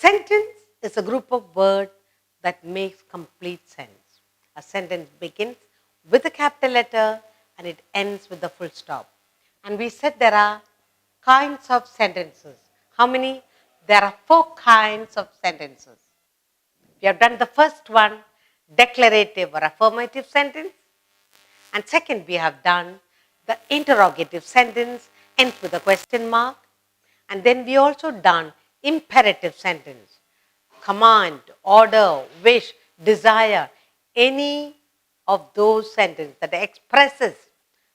Sentence is a group of words that makes complete sense. A sentence begins with a capital letter and it ends with a full stop. And we said there are kinds of sentences. How many? There are 4 kinds of sentences. We have done the first one, declarative or affirmative sentence. And second, we have done the interrogative sentence, ends with a question mark. And then we also done imperative sentence, command, order, wish, desire, any of those sentences that expresses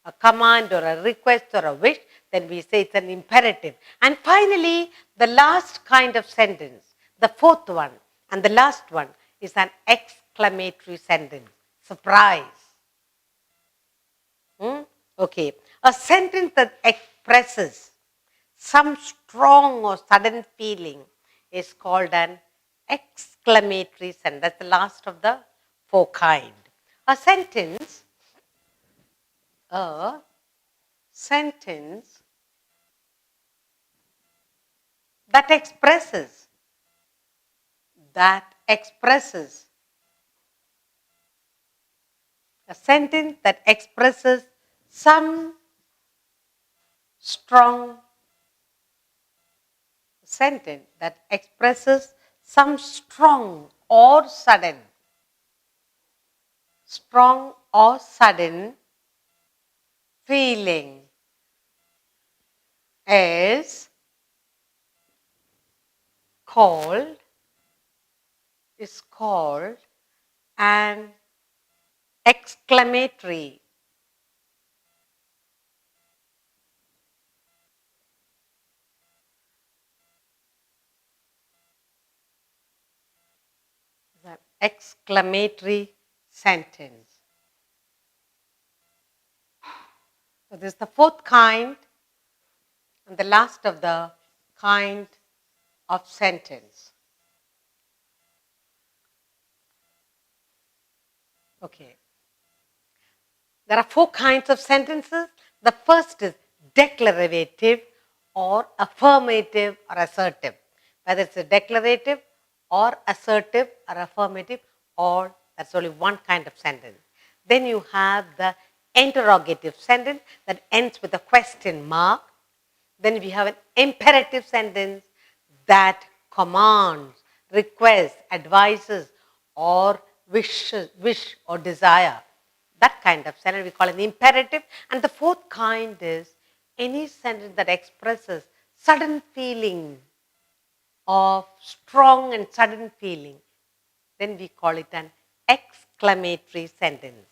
a command or a request or a wish, then we say it's an imperative. And finally, the last kind of sentence, the fourth one and the last one is an exclamatory sentence, surprise. Okay, a sentence that expresses some strong or sudden feeling is called an exclamatory sentence. That's the last of the 4 kind. A sentence that expresses a sentence that expresses some strong sentence that expresses some strong or sudden feeling is called an exclamatory. An exclamatory sentence. So this is the 4th kind and the last of the kind of sentence. Okay. There are 4 kinds of sentences. The first is declarative or affirmative or assertive. Whether it's a declarative or assertive or affirmative, or that's only one kind of sentence. Then you have the interrogative sentence that ends with a question mark. Then we have an imperative sentence that commands, requests, advises, or wish or desire. That kind of sentence we call an imperative. And the 4th kind is any sentence that expresses sudden feeling of strong and sudden feeling. Then we call it an exclamatory sentence.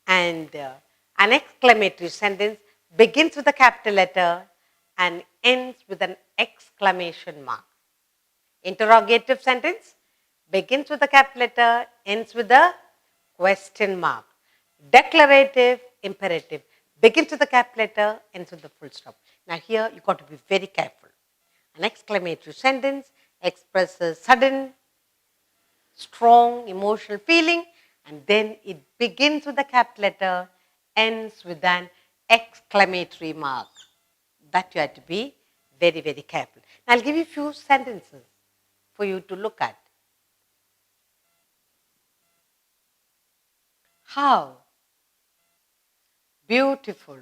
And an exclamatory sentence begins with a capital letter and ends with an exclamation mark. Interrogative sentence begins with a capital letter, ends with a question mark. Declarative, imperative begins with a capital letter, ends with a full stop. Now here you got to be very careful. An exclamatory sentence expresses sudden, strong emotional feeling, and then it begins with a capital letter, ends with an exclamatory mark. That you have to be very, very careful. Now I'll give you a few sentences for you to look at. How beautiful.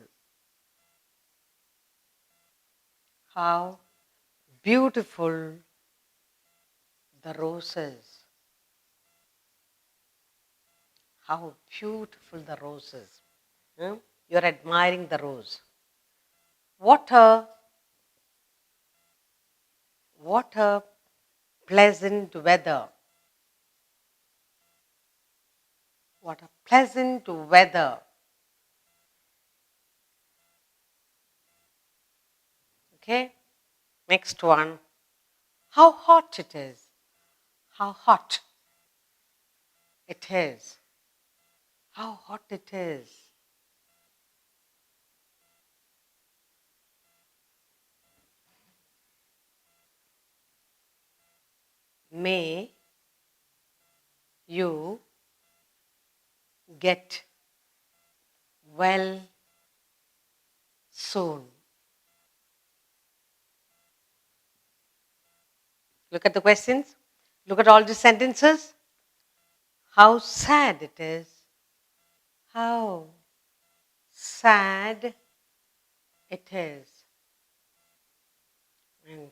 How beautiful the roses. How beautiful the roses. You're admiring the rose. What a pleasant weather. What a pleasant weather. Okay, next one. How hot it is. How hot it is. How hot it is. May you get well soon. Look at the questions. Look at all the sentences. How sad it is. How sad it is. And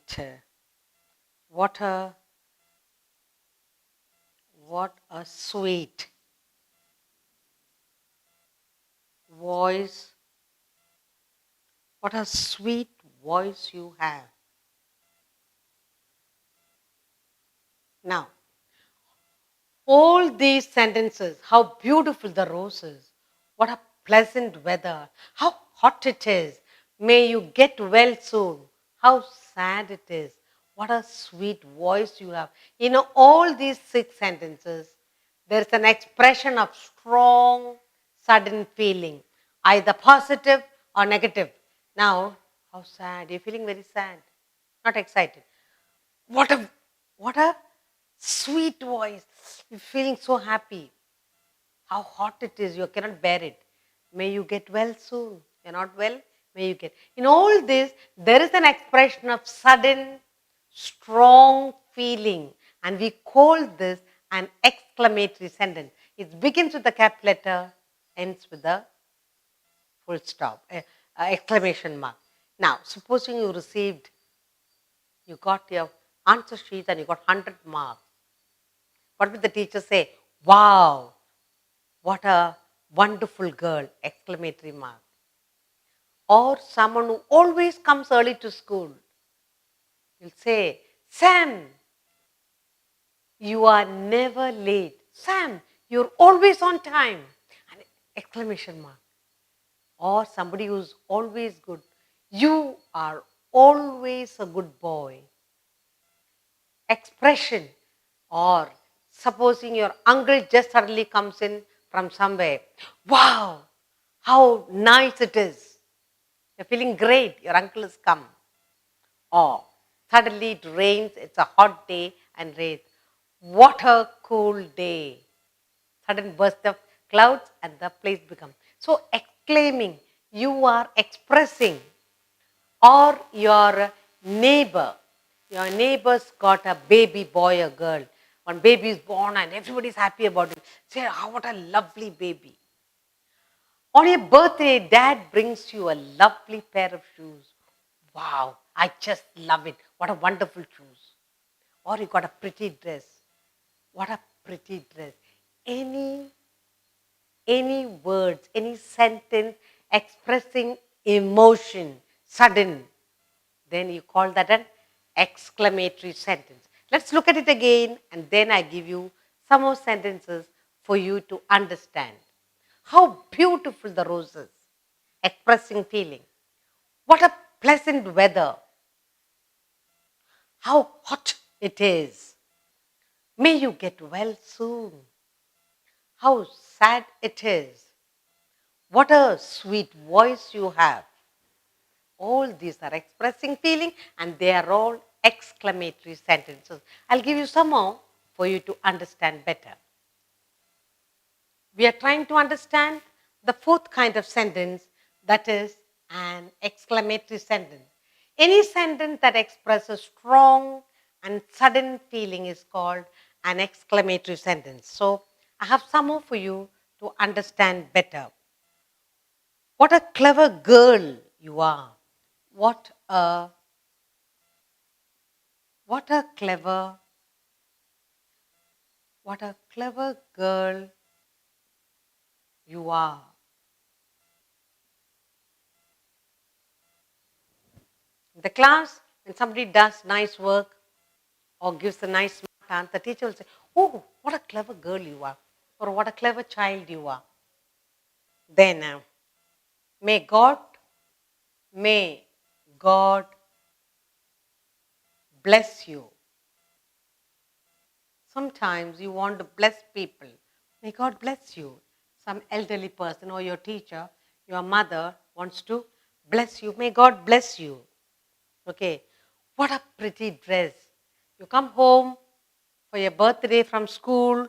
what a what a sweet voice. What a sweet voice you have. Now, all these sentences, how beautiful the roses, what a pleasant weather, how hot it is, may you get well soon, how sad it is, what a sweet voice you have. In all these 6 sentences, there is an expression of strong, sudden feeling, either positive or negative. Now, how sad, you're feeling very sad, not excited. What a what a sweet voice. You're feeling so happy. How hot it is, you cannot bear it. May you get well soon. You're not well, may you get. In all this, there is an expression of sudden, strong feeling, and we call this an exclamatory sentence. It begins with the cap letter, ends with the full stop, exclamation mark. Now, supposing you got your answer sheet and you got 100 marks. What will the teacher say? Wow, what a wonderful girl! Exclamatory mark. Or someone who always comes early to school will say, Sam, you are never late. Sam, you're always on time. An exclamation mark. Or somebody who's always good. You are always a good boy. Expression. Or supposing your uncle just suddenly comes in from somewhere. Wow, how nice it is. You're feeling great, your uncle has come. Or suddenly it rains, it's a hot day and rains. What a cool day. Sudden burst of clouds and the place becomes. So exclaiming, you are expressing. Or your neighbor's got a baby boy or girl. One baby is born and everybody's happy about it. Say, oh, what a lovely baby. On your birthday, dad brings you a lovely pair of shoes. Wow, I just love it. What a wonderful shoes. Or you got a pretty dress. What a pretty dress. Any words, any sentence expressing emotion, sudden, then you call that an exclamatory sentence. Let's look at it again and then I give you some more sentences for you to understand. How beautiful the roses, expressing feeling. What a pleasant weather. How hot it is. May you get well soon. How sad it is. What a sweet voice you have. All these are expressing feeling and they are all exclamatory sentences. I'll give you some more for you to understand better. We are trying to understand the 4th kind of sentence, that is an exclamatory sentence. Any sentence that expresses strong and sudden feeling is called an exclamatory sentence. So I have some more for you to understand better. What a clever girl you are. What a clever girl you are. In the class, when somebody does nice work or gives a nice smart answer, the teacher will say, oh, what a clever girl you are, or what a clever child you are. Then, may God bless you. Sometimes you want to bless people. May God bless you. Some elderly person or your teacher, your mother wants to bless you. May God bless you. Okay. What a pretty dress. You come home for your birthday from school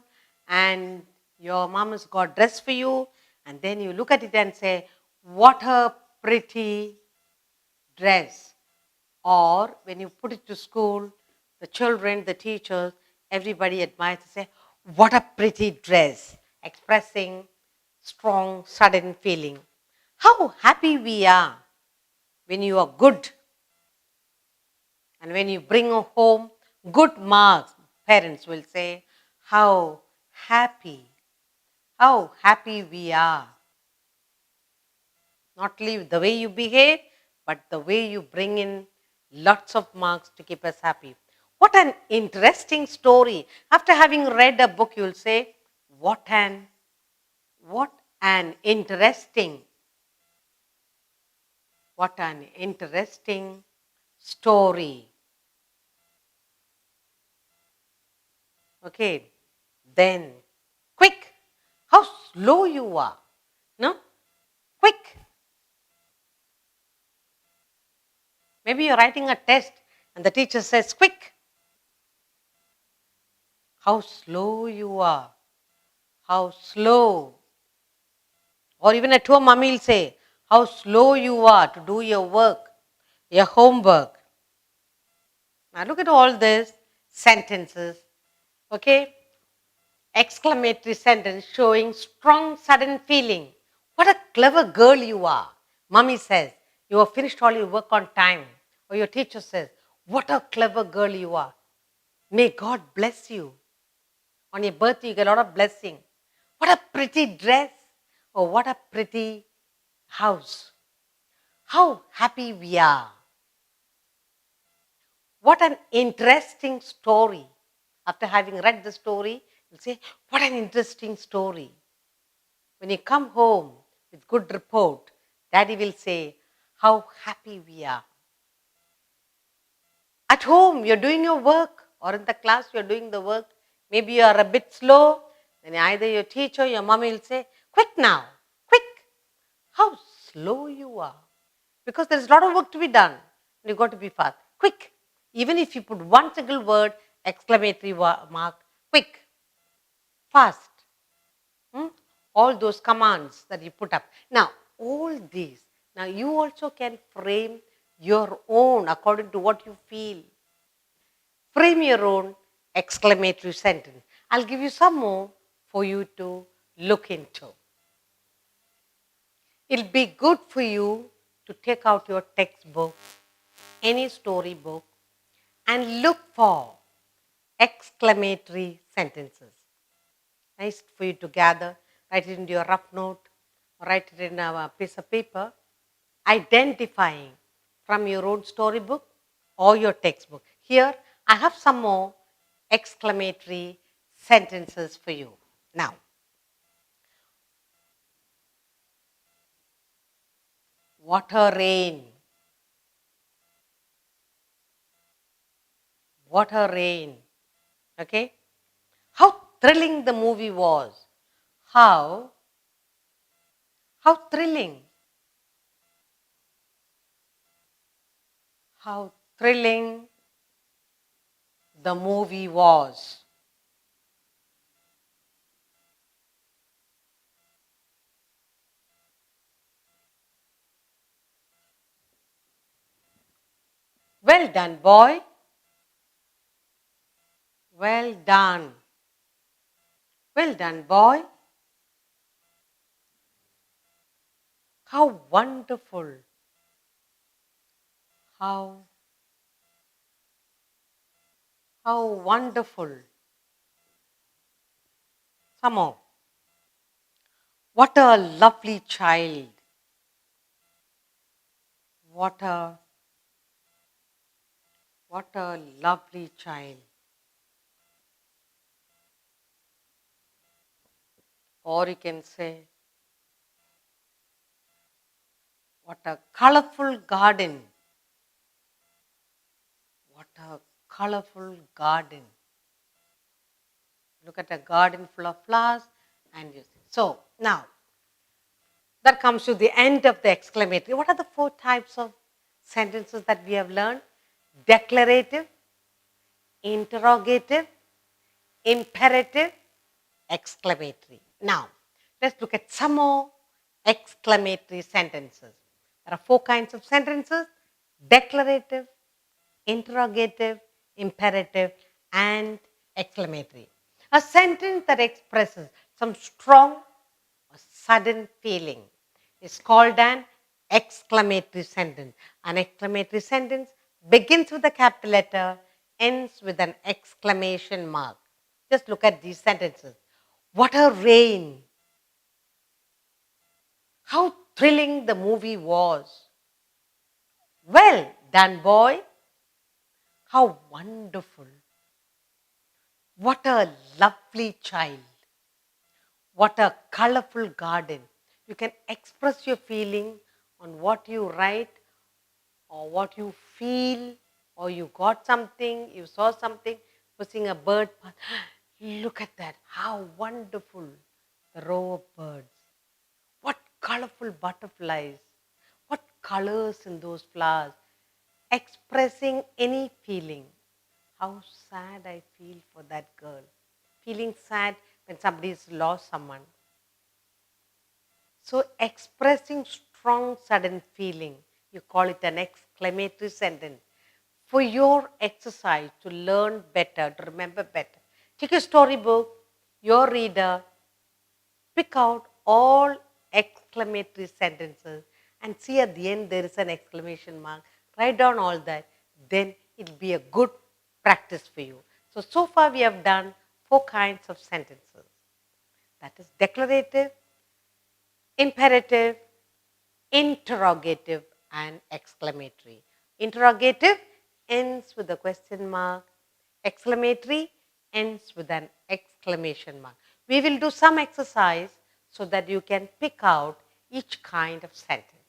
and your mom has got dress for you and then you look at it and say, what a pretty dress. Or when you put it to school, The children, the teachers, everybody admires and say, what a pretty dress, expressing strong, sudden feeling. How happy we are when you are good and when you bring home good marks. Parents will say, happy, how happy we are. Not only the way you behave, but the way you bring in lots of marks to keep us happy. What an interesting story. After having read a book, you'll say, what an interesting, what an interesting story. Okay, then quick, how slow you are. No? Quick. Maybe you're writing a test and the teacher says, quick. How slow you are. How slow. Or even at home, mommy will say, how slow you are to do your work, your homework. Now look at all these sentences. Okay? Exclamatory sentence showing strong, sudden feeling. What a clever girl you are. Mommy says, you have finished all your work on time. Or your teacher says, what a clever girl you are. May God bless you. On your birthday, you get a lot of blessing. What a pretty dress. Or what a pretty house. How happy we are. What an interesting story. After having read the story, you'll say, what an interesting story. When you come home with good report, Daddy will say, how happy we are. At home, you're doing your work, or in the class, you're doing the work. Maybe you are a bit slow. Then either your teacher or your mommy will say, quick now, quick. How slow you are. Because there's a lot of work to be done. You've got to be fast. Quick. Even if you put one single word, exclamatory mark, quick, fast. All those commands that you put up. Now, all these, now you also can frame your own according to what you feel. Frame your own exclamatory sentence. I'll give you some more for you to look into. It'll be good for you to take out your textbook, any storybook, and look for exclamatory sentences. Nice for you to gather, write it into your rough note, or write it in a piece of paper, identifying from your own storybook or your textbook. Here, I have some more exclamatory sentences for you. Now, what a rain. What a rain. Okay? How thrilling the movie was. How thrilling. How thrilling the movie was. Well done, boy. Well done. Well done, boy. How wonderful. How wonderful. Some more. What a lovely child. What a lovely child. Or you can say, what a colorful garden. What a colorful garden. Look at a garden full of flowers and you see. So now, that comes to the end of the exclamatory. What are the 4 types of sentences that we have learned? Declarative, interrogative, imperative, exclamatory. Now, let's look at some more exclamatory sentences. There are 4 kinds of sentences: declarative, interrogative, imperative, and exclamatory. A sentence that expresses some strong or sudden feeling is called an exclamatory sentence. An exclamatory sentence begins with a capital letter, ends with an exclamation mark. Just look at these sentences. What a rain! How thrilling the movie was! Well done, boy! How wonderful! What a lovely child! What a colorful garden! You can express your feeling on what you write or what you feel, or you got something, you saw something, pushing a bird. Look at that, how wonderful the row of birds. What colorful butterflies. What colors in those flowers. Expressing any feeling. How sad I feel for that girl. Feeling sad when somebody's lost someone. So expressing strong sudden feeling, you call it an exclamatory sentence. For your exercise to learn better, to remember better, take a storybook, your reader, pick out all exclamatory sentences and see at the end there is an exclamation mark. Write down all that. Then it will be a good practice for you. So far we have done 4 kinds of sentences. That is declarative, imperative, interrogative, and exclamatory. Interrogative ends with a question mark. Exclamatory ends with an exclamation mark. We will do some exercise so that you can pick out each kind of sentence.